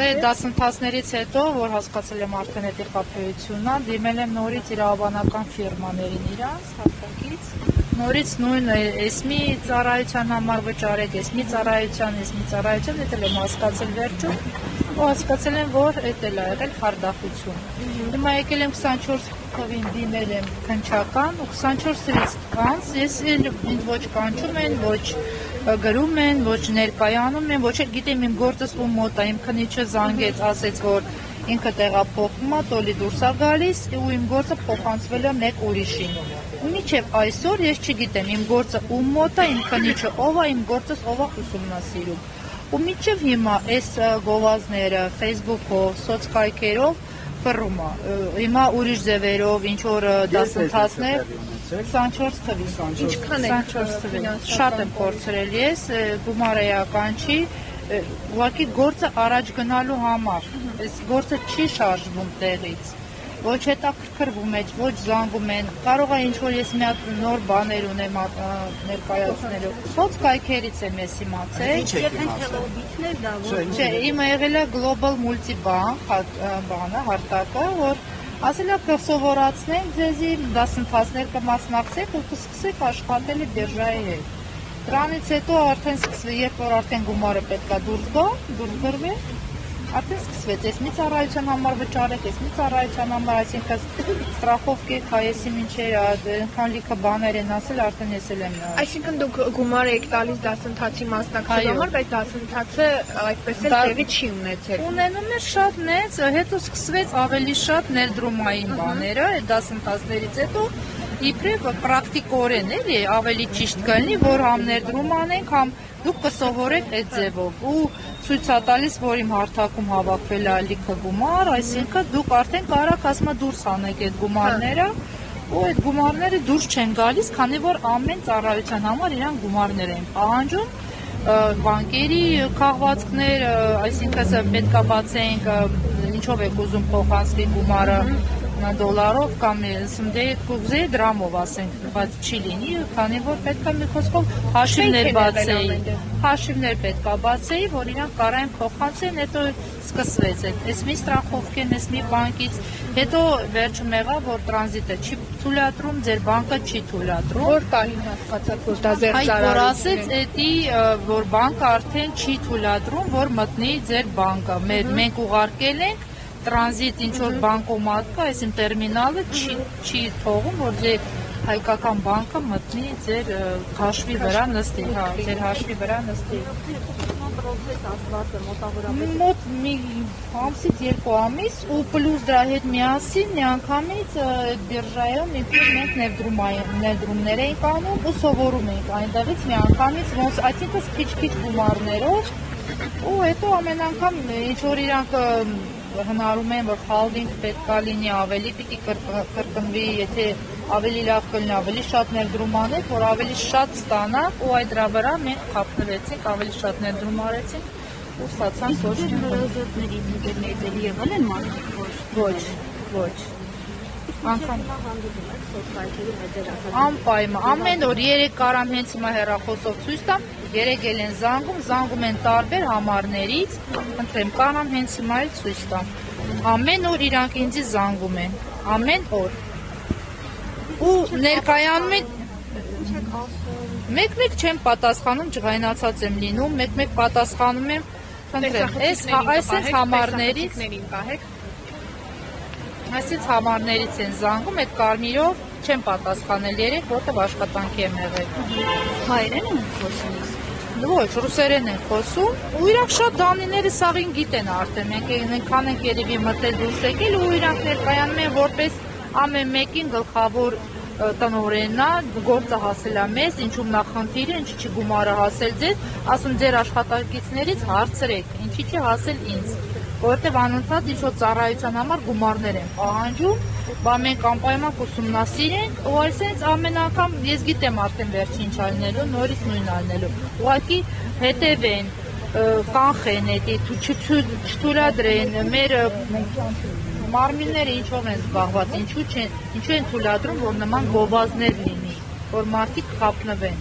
Դասընթացներից հետո, որ հասկացել եմ արդեն այդ կապեությունն է, դիմել եմ նորից իրավաբանական ֆիրմաներին իրանց, հատկից, նորից նույն էսմի ծառայության համար վճարեք, էսմի ծառայության, դա եմ հասկացել վերջում, ու հասկացել եմ, որ այդ էլ ա եղել խարդախություն։ Հիմա եկել եմ 24 թվին դիմել եմ քննչական, ու 24 թվից անց ես ինձ ոչ կանչում են, ոչ գրում են, ոչ ներկայանում են, ոչ էլ գիտեմ իմ գործս ու մոտ է, իմ քննիչը զանգեց, ասեց, որ ինքը տեղափոխվում է, տոլի դուրս է գալիս, ու իմ գործը փոխանցվել է մեկ ուրիշին։ Ու մինչև այսօր ես չգիտեմ իմ գործը ում մոտ է, իմ քննիչը ով է, իմ գործս ով է ուսումնասիրում։ Ու մինչև հիմա այս գովազները Facebook-ով, սոցկայքերով ֆռում է։ Հիմա ուրիշ ձևերով, ինչ որ դասընթացներ 24 թվին։ Ինչքան է 24 թվին։ Շատ եմ կորցրել ես, գումարը էական չի, ուղղակի գործը առաջ գնալու համար։ Այս գործը չի շարժվում տեղից։ Ոչ հետաքրքրվում է, ոչ զանգում են, կարող է ինչ-որ ես մի հատ նոր բաներ ունեմ ներկայացնելու։ Սոցկայքերից եմ ես իմացել։ Եվ հենց հելոբիթներ դա որ։ Չէ, իմը եղել է Global Multibank բանը, հարտակը, որ ասել է կսովորացնենք ձեզի, դասընթացներ կմասնակցեք ու կսկսեք աշխատել բիրժայի հետ։ Դրանից հետո արդեն սկսվի, երբ որ արդեն գումարը պետք է դուրս գրվի, արդեն սկսվեց, ես մի ծառայության համար վճարեք, ես մի ծառայության համար, այսինքն ստրախովկե, հայեսի մինչեր, այնքան լիքը բաներ են ասել, արդեն ես էլ եմ։ Այսինքն դուք գումար եք տալիս դասընթացի մասնակցելու համար, բայց դասընթացը այդպես էլ տեղի չի ունեցել։ Ունենում է շատ մեծ, հետո սկսվեց ավելի շատ ներդրումային բաները, այդ դասընթացներից հետո իբրև պրակտիկորեն էլի ավելի ճիշտ կլինի, որ համ ներդրում անենք, համ դուք կսովորեք այդ ձևով ու ցույց է տալիս, որ իմ հարթակում հավաքվել է լիքը գումար, այսինքն դուք արդեն կարաք ասма դուրս անեք այդ գումարները ու այդ գումարները դուրս չեն գալիս, քանի որ ամեն ծառայության համար իրան գումարներ են պահանջում, բանկերի քաղվածքներ, այսինքն պետք է բացենք, ինչով եք ուզում փոխանցվի գումարը դոլարով կամ կուզեի դրամով ասենք, բայց չի լինի, քանի որ պետք է մի խոսքով հաշիվներ պետք է բացեի, որ իրանք կարային փոխանցեն, հետո սկսվեց այս մի ստրախովկեն, այս մի բանկից, հետո վերջում եղավ, որ տրանզիտը չի թույլատրում, ձեր բանկը չի թույլատրում։ Որ տարին հասկացաք, որ դա ձեր ծառայությունն է։ Որ ասեց, էդի որ բանկը արդեն չի թույլատրում, որ մտնի ձեր բանկը։ Մենք ուղարկել ենք տրանզիտ ինչ-որ բանկոմատ կա, այսին տերմինալը չի թողում, որ ձեր հայկական բանկը մտնի ձեր հաշվի վրա նստի, ձեր հաշվի վրա նստի։ Պրոցես ասված է մոտավորապես։ Մոտ մի ամսից 2 ամիս ու պլյուս դրա հետ միասին միանգամից բիրժայում իբր մենք ներդրումներ էինք անում ու սովորում էինք այնտեղից միանգամից, այսինքն քիչ-քիչ գումարներով ու հետո ամեն անգամ ինչ-որ իրանք հնարում են, որ խալվինգ պետք է լինի, ավելի պիտի կրկնվի, եթե ավելի լավ կլինի, ավելի շատ ներդրում անեք, որ ավելի շատ ստանաք ու այդ դրա վրա մենք խափնվեցինք, ավելի շատ ներդրում արեցինք ու ստացանք ոչ հնարավորությունների ինտերնետի եղել են մարդիկ ոչ անգամ անպայման ամեն օր 3 կարամ հենց հիմա հեռախոսով ցույց տամ 3 էլ են զանգում են տարբեր համարներից ընտրեմ կարամ հենց հիմա էլ ցույց տամ ամեն օր իրանք ինձ զանգում են ամեն օր ու ներկայանում են մեկ-մեկ չեմ պատասխանում ջղայնացած եմ լինում մեկ-մեկ պատասխանում եմ խնդրեմ այսպես համարներից Այսից համարներից են զանգում, այդ կարմիրով չեմ պատասխանել երեք, որտեղ աշխատանքի եմ եղել։ Հայերեն են խոսում։ Ոչ, ռուսերեն են խոսում, ու իրանք շատ դանիները սաղին գիտեն արդեն, մենք այնքան ենք երևի մտել դուրս եկել ու իրանք ներկայանում են որպես ամեն մեկին գլխավոր տնօրենն է, գործը հասել է մեզ, ինչու՞մն է խնդիրը, ինչի՞ չի գումարը հասել ձեզ, ասում ձեր աշխատակիցներից հարցրեք, ինչի՞ չի հասել ինձ։ Որտեվ անընդհատ ինչ-որ ծառայության համար գումարներ են պահանջում, բա մենք անպայման կուսումնասիրենք, ու այսպես ամեն անգամ ես գիտեմ արդեն վերջին ինչ ալնելու, նորից նույն ալնելու։ Ուղղակի հետևեն, կանխեն, չթույլատրեն, մեր մարմինները ինչով են զբաղված, ինչու են թույլատրում, որ նման գովազներ լինի, որ մարդիկ խափնվեն։